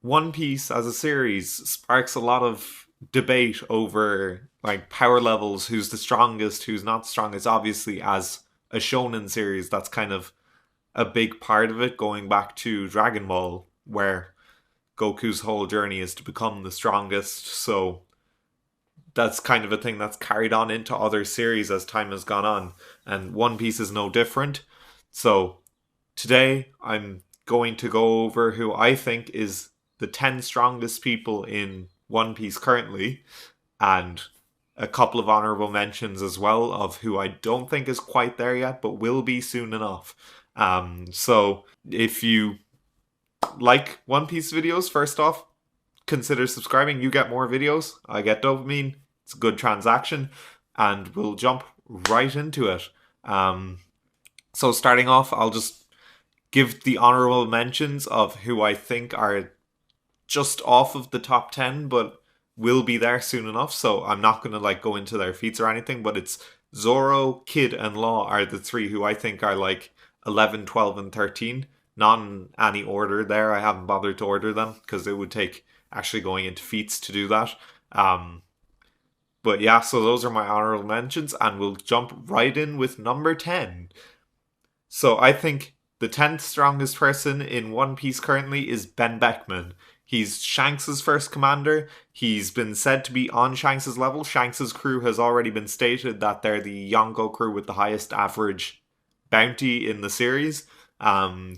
One Piece as a series sparks a lot of debate over like power levels, who's the strongest, who's not the strongest. Obviously, as a shonen series, that's kind of a big part of it, going back to Dragon Ball, where Goku's whole journey is to become the strongest. So that's kind of a thing that's carried on into other series as time has gone on. And One Piece is no different. So today I'm going to go over who I think is the 10 strongest people in One Piece currently, and a couple of honorable mentions as well of who I don't think is quite there yet, but will be soon enough. So if you like One Piece videos, first off, consider subscribing. You get more videos. I get dopamine. It's a good transaction. And we'll jump right into it. So starting off, I'll just give the honorable mentions of who I think are just off of the top 10, but will be there soon enough. So I'm not going to like go into their feats or anything, but it's Zoro, Kid, and Law are the three who I think are like 11, 12, and 13. Not in any order there. I haven't bothered to order them because it would take actually going into feats to do that. Um, but yeah, so those are my honorable mentions, and we'll jump right in with number 10. So I think the 10th strongest person in One Piece currently is Benckman. He's Shanks' first commander. He's been said to be on Shanks' level. Shanks' crew has already been stated that they're the Yonko crew with the highest average bounty in the series.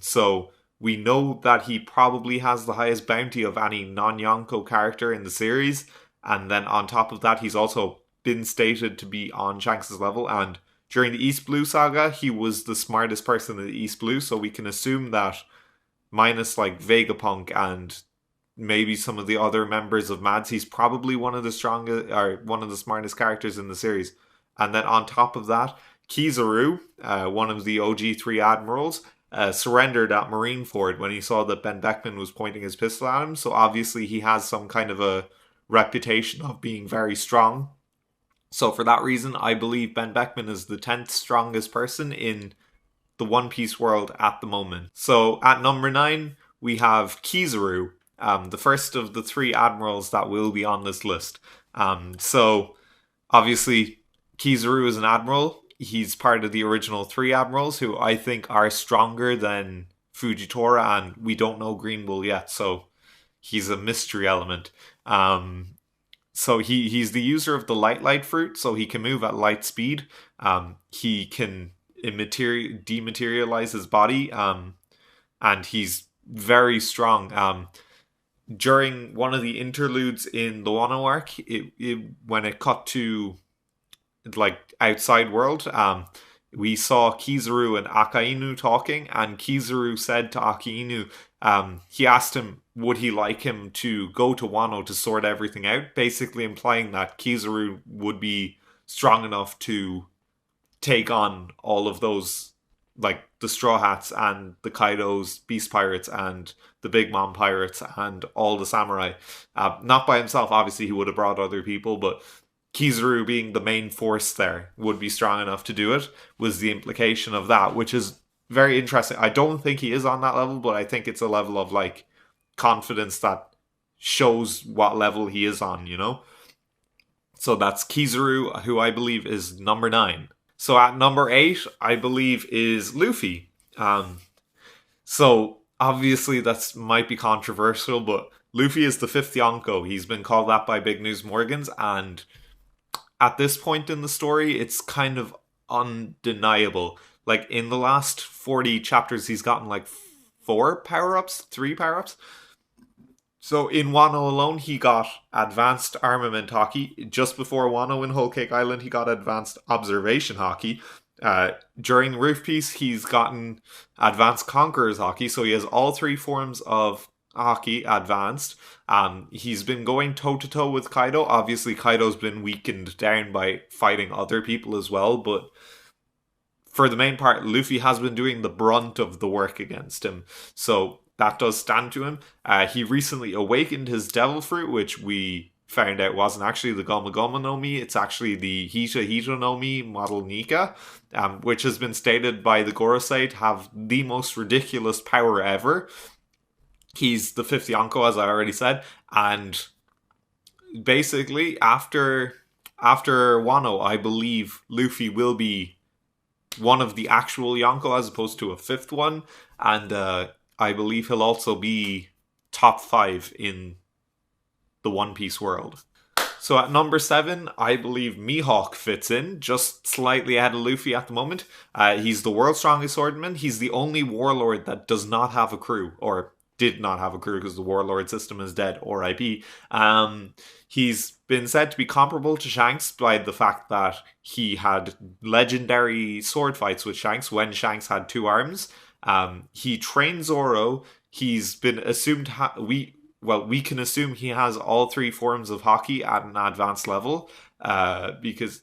So we know that he probably has the highest bounty of any non-Yonko character in the series. And then on top of that, he's also been stated to be on Shanks' level. And during the East Blue saga, he was the smartest person in the East Blue. So we can assume that minus like Vegapunk and maybe some of the other members of Mads, he's probably one of the strongest or one of the smartest characters in the series. And then on top of that, Kazuru, one of the OG3 admirals, surrendered at Marineford when he saw that Benckman was pointing his pistol at him. So obviously he has some kind of a reputation of being very strong. So for that reason, I believe Benckman is the 10th strongest person in the One Piece world at the moment. So at number 9, we have Kizuru, the first of the 3 admirals that will be on this list. So obviously, Kizuru is an admiral. He's part of the original 3 admirals who I think are stronger than Fujitora, and we don't know Green Bull yet, so he's a mystery element. So he's the user of the light fruit, so he can move at light speed. He can dematerialize his body, and he's very strong. During one of the interludes in the Wano arc, when it cut to like outside world, we saw Kizuru and Akainu talking, and Kizuru said to Akainu, he asked him, would he like him to go to Wano to sort everything out? Basically implying that Kizuru would be strong enough to take on all of those, like the Straw Hats and the Kaidos, Beast Pirates, and the Big Mom Pirates, and all the samurai. Not by himself, obviously he would have brought other people, but Kizuru being the main force there would be strong enough to do it, was the implication of that, which is very interesting. I don't think he is on that level, but I think it's a level of like confidence that shows what level he is on, you know? So that's Kizuru, who I believe is number 9. So at number 8, I believe is Luffy. So obviously that might be controversial, but Luffy is the 5th Yonko. He's been called that by Big News Morgans, and at this point in the story, it's kind of undeniable. Like in the last 40 chapters, he's gotten like 4 power-ups, 3 power-ups. So in Wano alone, he got advanced armament haki. Just before Wano in Whole Cake Island, he got advanced observation haki. During Roof Piece, he's gotten advanced conqueror's haki. So he has all 3 forms of haki advanced. He's been going toe to toe with Kaido. Obviously, Kaido's been weakened down by fighting other people as well, but for the main part, Luffy has been doing the brunt of the work against him. So that does stand to him. He recently awakened his devil fruit, which we found out wasn't actually the Goma Goma no Mi. It's actually the Hita Hita no Mi model Nika, which has been stated by the Gorosei to have the most ridiculous power ever. He's the fifth Yonko, as I already said, and basically after Wano, I believe Luffy will be one of the actual Yonko as opposed to a fifth one, and I believe he'll also be top 5 in the One Piece world. So at number 7, I believe Mihawk fits in, just slightly ahead of Luffy at the moment. He's the world's strongest swordman. He's the only warlord that does not have a crew, or did not have a crew because the warlord system is dead, RIP. He's been said to be comparable to Shanks by the fact that he had legendary sword fights with Shanks when Shanks had 2 arms. He trained Zoro. He's been assumed we can assume he has all 3 forms of Haki at an advanced level, because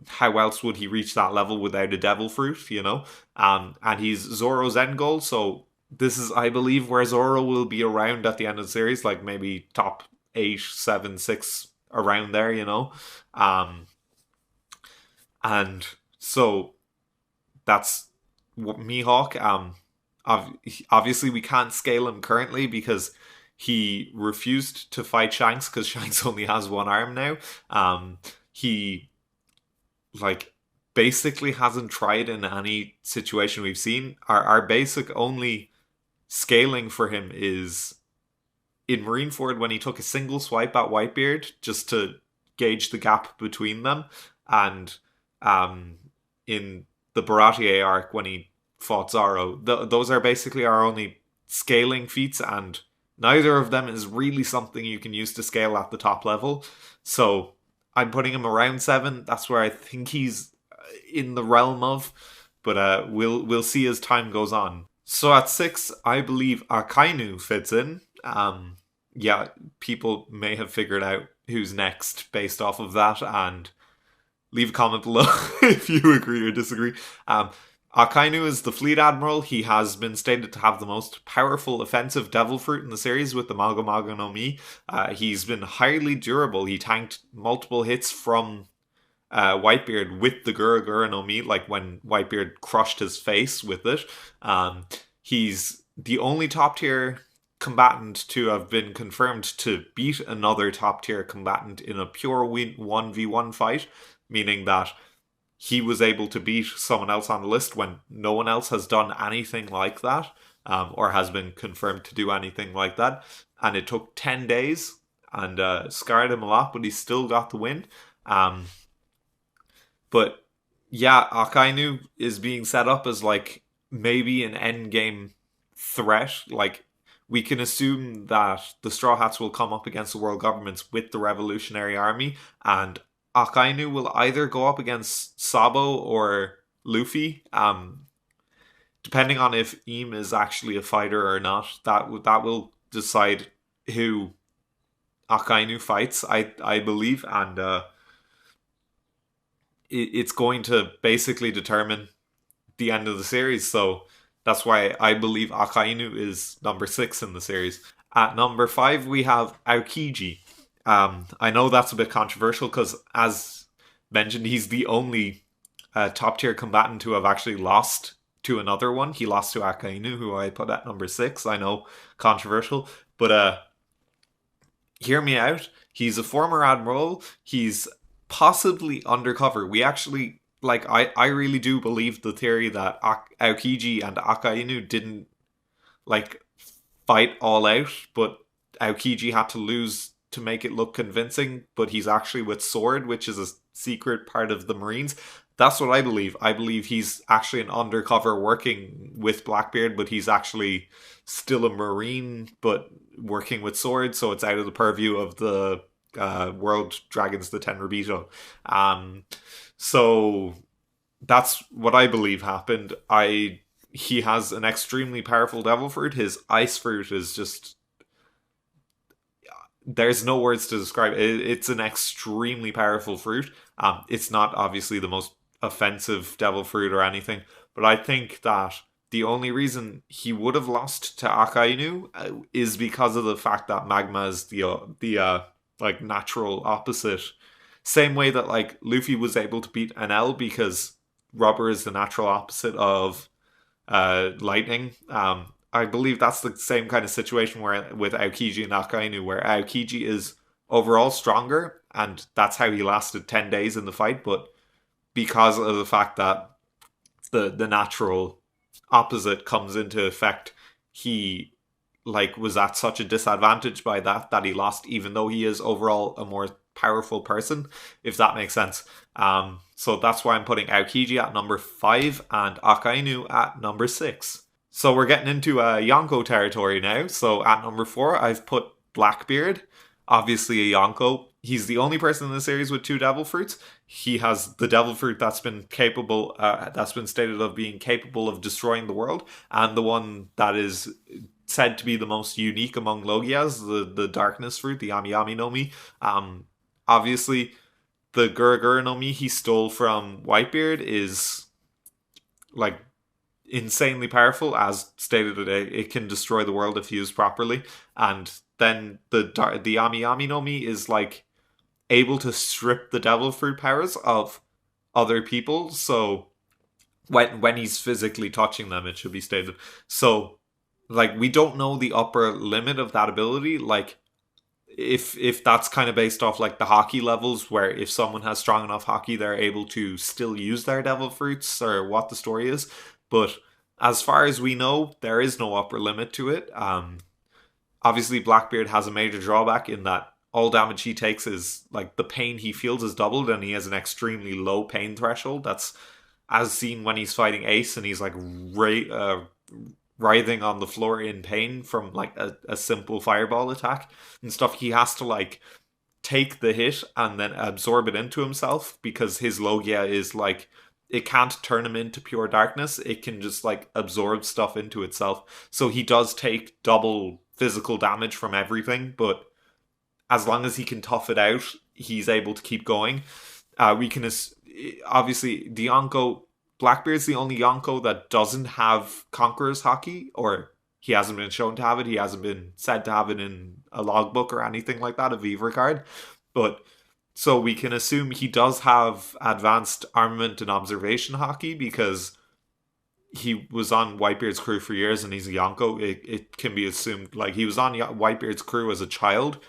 how else would he reach that level without a devil fruit, you know? And he's Zoro's end goal, so this is, I believe, where Zoro will be around at the end of the series, like maybe top 8, 7, 6, around there, you know? And so that's what Mihawk. Obviously, we can't scale him currently because he refused to fight Shanks because Shanks only has 1 arm now. He basically hasn't tried in any situation we've seen. Our basic only scaling for him is in Marineford when he took a single swipe at Whitebeard just to gauge the gap between them, and in the Baratie arc when he fought Zoro. Those are basically our only scaling feats, and neither of them is really something you can use to scale at the top level. So I'm putting him around 7. That's where I think he's in the realm of, but we'll see as time goes on. So at 6, I believe Akainu fits in. Yeah, people may have figured out who's next based off of that, and leave a comment below if you agree or disagree. Akainu is the fleet admiral. He has been stated to have the most powerful offensive devil fruit in the series with the Mago Mago no Mi. He's been highly durable. He tanked multiple hits from Whitebeard with the Gura Gura no Mi, like when Whitebeard crushed his face with it. He's the only top tier combatant to have been confirmed to beat another top tier combatant in a pure 1v1 fight, meaning that he was able to beat someone else on the list when no one else has done anything like that, or has been confirmed to do anything like that. And it took 10 days and scarred him a lot, but he still got the win. But yeah, Akainu is being set up as like maybe an endgame threat. Like, we can assume that the Straw Hats will come up against the world governments with the Revolutionary Army, and Akainu will either go up against Sabo or Luffy, depending on if Eam is actually a fighter or not. That will decide who Akainu fights, I believe, and it's going to basically determine the end of the series. So that's why I believe Akainu is number 6 in the series. At number 5, we have Aokiji. I know that's a bit controversial because, as mentioned, he's the only top tier combatant to have actually lost to another one. He lost to Akainu, who I put at number 6. I know, controversial, but hear me out. He's a former admiral. He's possibly undercover. We actually, like, I really do believe the theory that Aokiji and Akainu didn't like fight all out, but Aokiji had to lose to make it look convincing, but he's actually with Sword, which is a secret part of the Marines. That's what I believe. I believe he's actually an undercover working with Blackbeard, but he's actually still a Marine, but working with Sword, so it's out of the purview of the World Dragons, the Tenryubito. So that's what I believe happened. He has an extremely powerful devil fruit. His ice fruit is just, there's no words to describe it. It's an extremely powerful fruit. It's not obviously the most offensive devil fruit or anything, but I think that the only reason he would have lost to Akainu is because of the fact that magma is the like natural opposite. Same way that like Luffy was able to beat Enel because rubber is the natural opposite of lightning. I believe that's the same kind of situation where with Aokiji and Akainu, where Aokiji is overall stronger, and that's how he lasted 10 days in the fight. But because of the fact that the natural opposite comes into effect, he was at such a disadvantage by that he lost, even though he is overall a more powerful person, if that makes sense. So that's why I'm putting Aokiji at number 5 and Akainu at number 6. So we're getting into Yonko territory now. So at number 4, I've put Blackbeard. Obviously a Yonko. He's the only person in the series with 2 devil fruits. He has the devil fruit that's been stated of being capable of destroying the world, and the one that is said to be the most unique among Logias, the darkness fruit, the Ami Ami no Mi. Obviously, the Gura no Mi he stole from Whitebeard is insanely powerful, as stated today. It can destroy the world if used properly, and then the Ami Ami no Mi is able to strip the devil fruit powers of other people. So when he's physically touching them, it should be stated. So we don't know the upper limit of that ability. If that's kind of based off the hockey levels, where if someone has strong enough hockey, they're able to still use their devil fruits, or what the story is. But as far as we know, there is no upper limit to it. Obviously, Blackbeard has a major drawback in that all damage he takes is the pain he feels is doubled, and he has an extremely low pain threshold. That's as seen when he's fighting Ace, and he's writhing on the floor in pain from a simple fireball attack and stuff. He has to take the hit and then absorb it into himself, because his Logia is it can't turn him into pure darkness. It can just absorb stuff into itself. So he does take double physical damage from everything, but as long as he can tough it out, he's able to keep going. We can obviously the Yonko Blackbeard's the only Yonko that doesn't have Conqueror's Hockey, or he hasn't been shown to have it. He hasn't been said to have it in a logbook or anything like that, a Viva card. But so we can assume he does have advanced armament and observation hockey, because he was on Whitebeard's crew for years and he's a Yonko. It can be assumed he was on Whitebeard's crew as a child.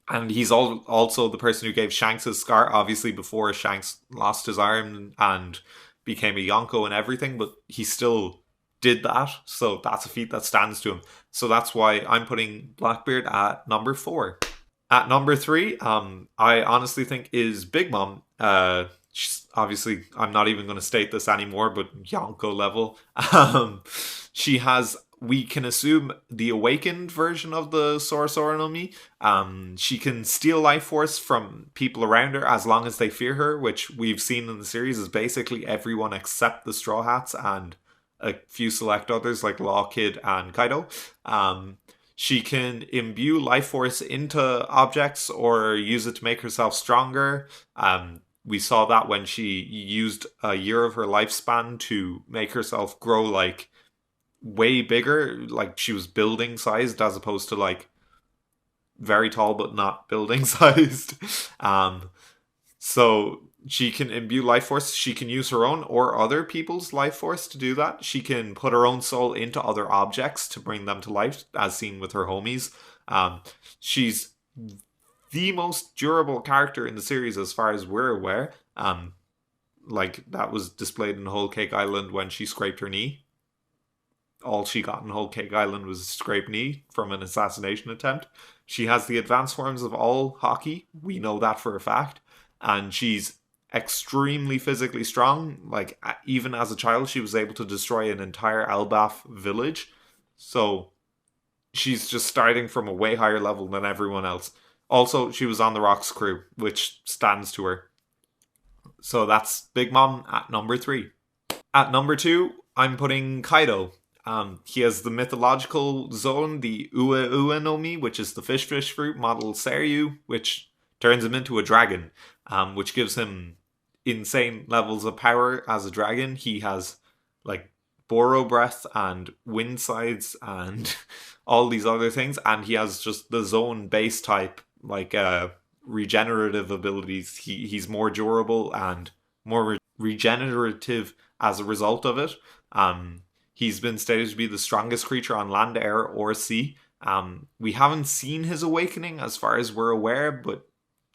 And he's also the person who gave Shanks his scar, obviously before Shanks lost his arm and became a Yonko and everything, but he still did that. So that's a feat that stands to him. So that's why I'm putting Blackbeard at number 4. At number 3, I honestly think is Big Mom. Obviously, I'm not even going to state this anymore, but Yonko level. She has, we can assume, the awakened version of the Sora Sora no Mi. She can steal life force from people around her as long as they fear her, which we've seen in the series is basically everyone except the Straw Hats and a few select others like Law Kid and Kaido. She can imbue life force into objects or use it to make herself stronger. We saw that when she used a year of her lifespan to make herself grow way bigger, she was building sized as opposed to very tall but not building sized. So she can imbue life force. She can use her own or other people's life force to do that. She can put her own soul into other objects to bring them to life, as seen with her homies. She's the most durable character in the series as far as we're aware. That was displayed in Whole Cake Island when she scraped her knee. All she got in Whole Cake Island was a scraped knee from an assassination attempt. She has the advanced forms of all hockey. We know that for a fact. And she's extremely physically strong. Even as a child, she was able to destroy an entire Elbaf village. So she's just starting from a way higher level than everyone else. Also, she was on the Rock's crew, which stands to her. So that's Big Mom at number 3. At number 2, I'm putting Kaido. He has the mythological zone, the Ue Ue no Mi, which is the fish fruit model Seiryu, which turns him into a dragon, which gives him insane levels of power as a dragon. He has Boro breath and wind sides and all these other things, and he has just the zone base type regenerative abilities. He's more durable and more regenerative as a result of it. He's been stated to be the strongest creature on land, air, or sea. We haven't seen his awakening as far as we're aware, but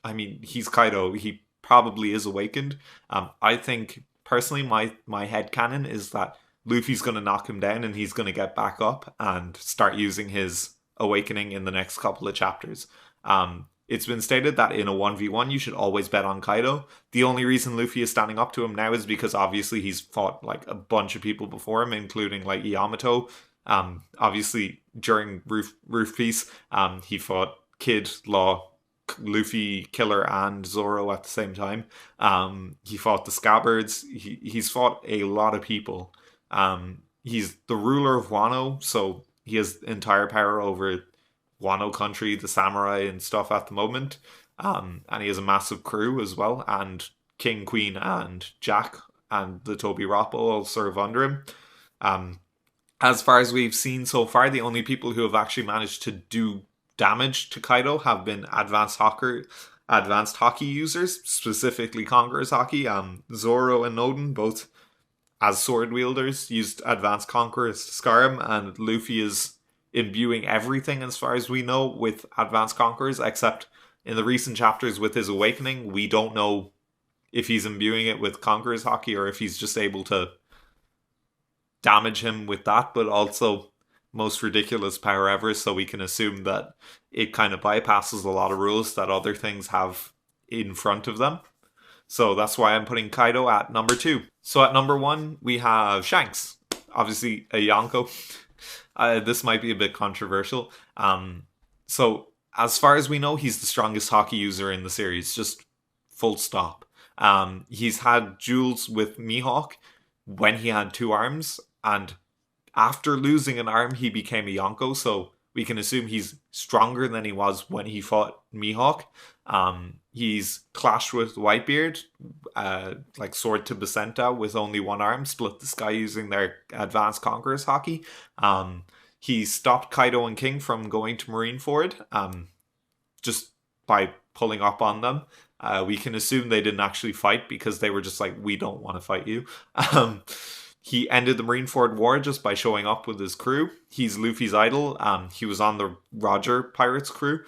I mean, he's Kaido. He probably is awakened. I think, personally, my headcanon is that Luffy's going to knock him down and he's going to get back up and start using his awakening in the next couple of chapters. It's been stated that in a 1v1 you should always bet on Kaido. The only reason Luffy is standing up to him now is because obviously he's fought like a bunch of people before him, including like Yamato. Obviously during Roof Peace, he fought Kid, Law, Luffy, Killer, and Zoro at the same time. He fought the Scabbards. He's fought a lot of people. He's the ruler of Wano, so he has entire power over Wano country, the samurai and stuff at the moment. And he has a massive crew as well, and King, Queen, and Jack and the Toby Rappo all serve under him. As far as we've seen so far, the only people who have actually managed to do damage to Kaido have been advanced hockey users, specifically Conqueror's Haki. Zoro and Noden, both as sword wielders, used advanced Conquerors to scar him, and Luffy is imbuing everything as far as we know with advanced Conquerors, except in the recent chapters with his awakening, we don't know if he's imbuing it with Conqueror's Haki or if he's just able to damage him with that, but also most ridiculous power ever, so we can assume that it kind of bypasses a lot of rules that other things have in front of them. So that's why I'm putting Kaido at number 2. So at number 1, we have Shanks. Obviously a Yonko. This might be a bit controversial. So as far as we know, he's the strongest hockey user in the series, just full stop. He's had duels with Mihawk when he had 2 arms, and after losing an arm, he became a Yonko, so we can assume he's stronger than he was when he fought Mihawk. He's clashed with Whitebeard, like Sword to Basenta with only 1 arm, split the sky using their advanced Conqueror's Haki. He stopped Kaido and King from going to Marineford, just by pulling up on them. We can assume they didn't actually fight because they were just like, we don't want to fight you. He ended the Marineford War just by showing up with his crew. He's Luffy's idol. He was on the Roger Pirates crew.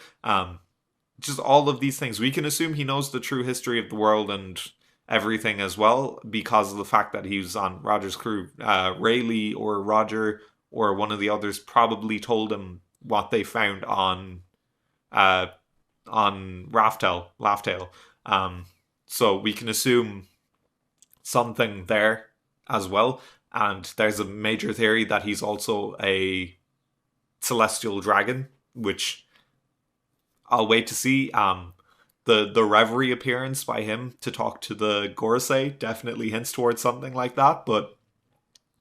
Just all of these things. We can assume he knows the true history of the world and everything as well because of the fact that he was on Roger's crew. Rayleigh or Roger or one of the others probably told him what they found on Laugh-Tale. So we can assume something there as well. And there's a major theory that he's also a celestial dragon, which I'll wait to see. The Reverie appearance by him to talk to the Gorosei definitely hints towards something like that, but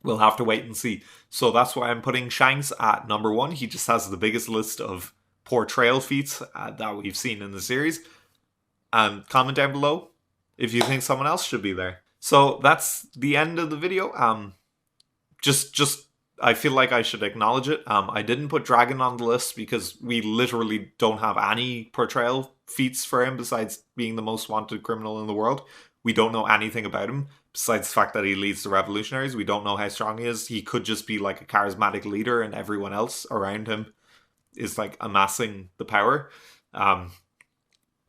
we'll have to wait and see. So that's why I'm putting Shanks at number 1. He just has the biggest list of portrayal feats that we've seen in the series. And comment down below if you think someone else should be there. So that's the end of the video. Just I feel like I should acknowledge it. I didn't put Dragon on the list because we literally don't have any portrayal feats for him besides being the most wanted criminal in the world. We don't know anything about him besides the fact that he leads the revolutionaries. We don't know how strong he is. He could just be like a charismatic leader and everyone else around him is like amassing the power.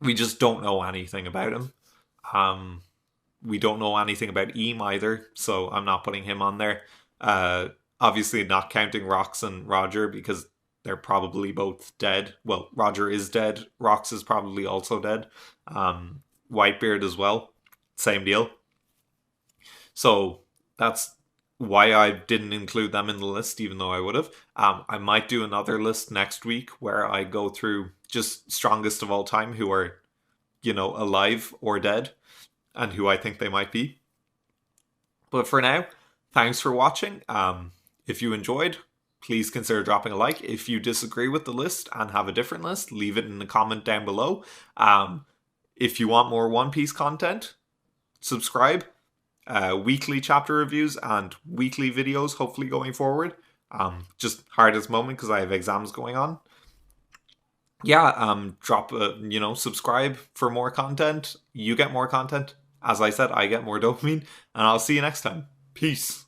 We just don't know anything about him. We don't know anything about Eam either, so I'm not putting him on there. Obviously not counting Rox and Roger because they're probably both dead. Well, Roger is dead. Rox is probably also dead. Whitebeard as well. Same deal. So that's why I didn't include them in the list, even though I would have. I might do another list next week where I go through just strongest of all time who are, alive or dead and who I think they might be. But for now, thanks for watching. If you enjoyed, please consider dropping a like. If you disagree with the list and have a different list, leave it in the comment down below. If you want more One Piece content, subscribe. Weekly chapter reviews and weekly videos, hopefully going forward. Just hardest moment because I have exams going on. Yeah, subscribe for more content. You get more content. As I said, I get more dopamine. And I'll see you next time. Peace.